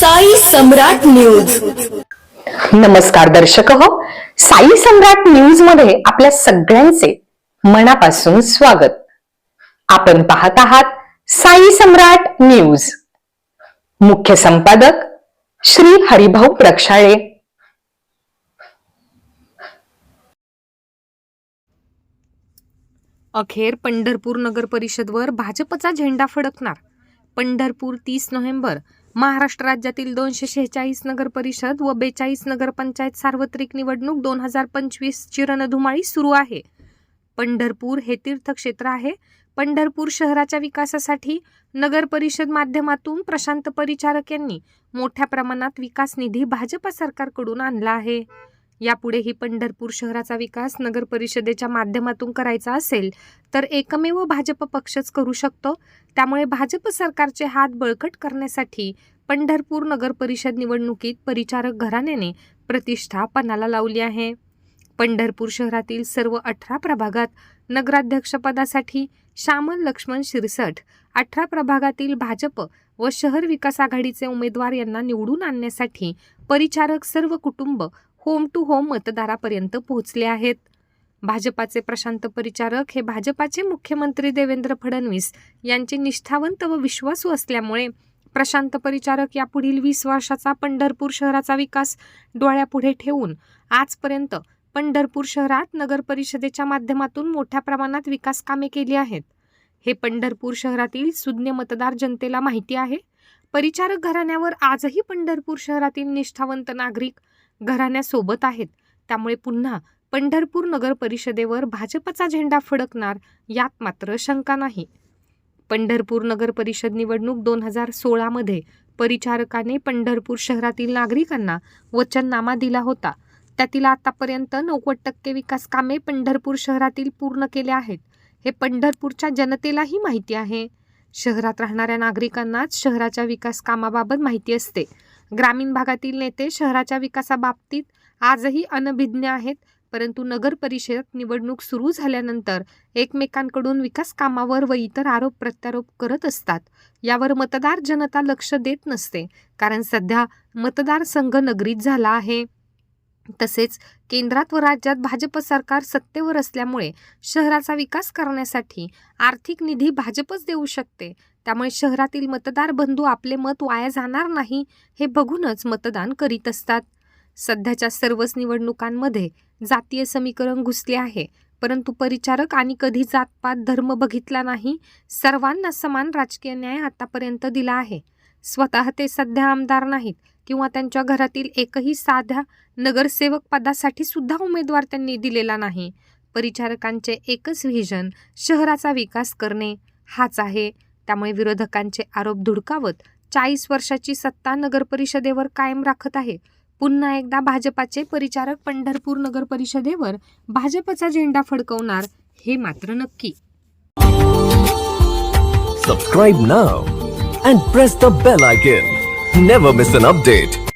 साई सम्राट news. नमस्कार दर्शक हो, साई सम्राट न्यूज मध्ये आपल्या सगळ्यांचे मनापासून स्वागत. आपण पाहत आहात साई सम्राट न्यूज. मुख्य संपादक श्री हरिभाऊ प्रक्षाळे. अखेर पंढरपूर नगर परिषदवर भाजपचा झेंडा फडकणार. पंढरपूर 30 नोव्हेंबर. महाराष्ट्र राज्यातील 246 नगर परिषद व 42 नगरपंचायत सार्वत्रिक निवडणूक 2025 ची रणधुमाळी सुरू आहे. पंढरपूर हे तीर्थक्षेत्र आहे. पंढरपूर शहराच्या विकासासाठी नगर परिषद माध्यमातून प्रशांत परिचारक यांनी मोठ्या प्रमाणात विकास निधी भाजप सरकारकडून आणला आहे. यापुढेही पंढरपूर शहराचा विकास नगर परिषदेच्या माध्यमातून करायचा असेल तर एकमेव भाजप पक्षच करू शकतो. त्यामुळे भाजप सरकारचे हात बळकट करण्यासाठी पंढरपूर नगर परिषद निवडणुकीत परिचारक घराण्याने प्रतिष्ठा पणाला लावली आहे. पंढरपूर शहरातील सर्व 18 प्रभागात नगराध्यक्षपदासाठी श्यामल लक्ष्मण शिरसट, 18 प्रभागातील भाजप व शहर विकास आघाडीचे उमेदवार यांना निवडून आणण्यासाठी परिचारक सर्व कुटुंब होम टू होम मतदारापर्यंत पोहोचले आहेत. भाजपाचे प्रशांत परिचारक हे भाजपाचे मुख्यमंत्री देवेंद्र फडणवीस यांचे निष्ठावंत व विश्वासू असल्यामुळे प्रशांत परिचारक यापुढील 20 वर्षाचा पंढरपूर शहराचा विकास डोळ्यापुढे ठेवून आजपर्यंत पंढरपूर शहरात नगर परिषदेच्या माध्यमातून मोठ्या प्रमाणात विकास कामे केली आहेत. हे पंढरपूर शहरातील सुज्ञ मतदार जनतेला माहिती आहे. परिचारक घराण्यावर आजही पंढरपूर शहरातील निष्ठावंत नागरिक घराण्यासोबत आहेत. त्यामुळे पुन्हा पंढरपूर नगर परिषदेवर भाजपचा झेंडा फडकणार यात मात्र शंका नाही. पंढरपूर नगर परिषद निवडणूक 2016 मध्ये परिचारकाने पंढरपूर शहरातील नागरिकांना वचननामा दिला होता. त्यातील आतापर्यंत 90% विकास कामे पंढरपूर शहरातील पूर्ण केले आहेत. हे पंढरपूरच्या जनतेलाही माहिती आहे. शहरात राहणाऱ्या नागरिकांनाच शहराच्या विकास कामाबाबत माहिती असते. ग्रामीण भागातील नेते शहराच्या विकासाबाबतीत आजही अनभिज्ञ आहेत. परंतु नगर परिषद निवडणूक सुरू झाल्यानंतर एकमेकांकडून विकास कामावर व इतर आरोप प्रत्यारोप करत असतात. यावर मतदार जनता लक्ष देत नसते, कारण सध्या मतदारसंघ नगरीत झाला आहे. तसेच केंद्रात व राज्यात भाजप सरकार सत्तेवर असल्यामुळे शहराचा विकास करण्यासाठी आर्थिक निधी भाजपच देऊ शकते. त्यामुळे शहरातील मतदार बंधू आपले मत वाया जाणार नाही हे बघूनच मतदान करीत असतात. सध्याच्या सर्वच निवडणुकांमध्ये जातीय समीकरण घुसले आहे. परंतु परिचारक आणि कधी जातपात धर्म बघितला नाही. सर्वांना समान राजकीय न्याय आतापर्यंत दिला आहे. स्वतः ते सध्या आमदार नाहीत किंवा त्यांच्या घरातील एकही साध्या नगरसेवक पदासाठी सुद्धा उमेदवार त्यांनी दिलेला नाही. परिचारकांचे एकच व्हिजन शहराचा विकास करणे हाच आहे. त्यामुळे विरोधकांचे आरोप धुडकावत 40 वर्षाची सत्ता नगर परिषदेवर कायम राखत आहे. पुन्हा एकदा भाजपाचे परिचारक पंढरपूर नगर परिषदेवर भाजपचा झेंडा फडकवणार हे मात्र नक्की. Subscribe now and press the bell icon. Never miss an update.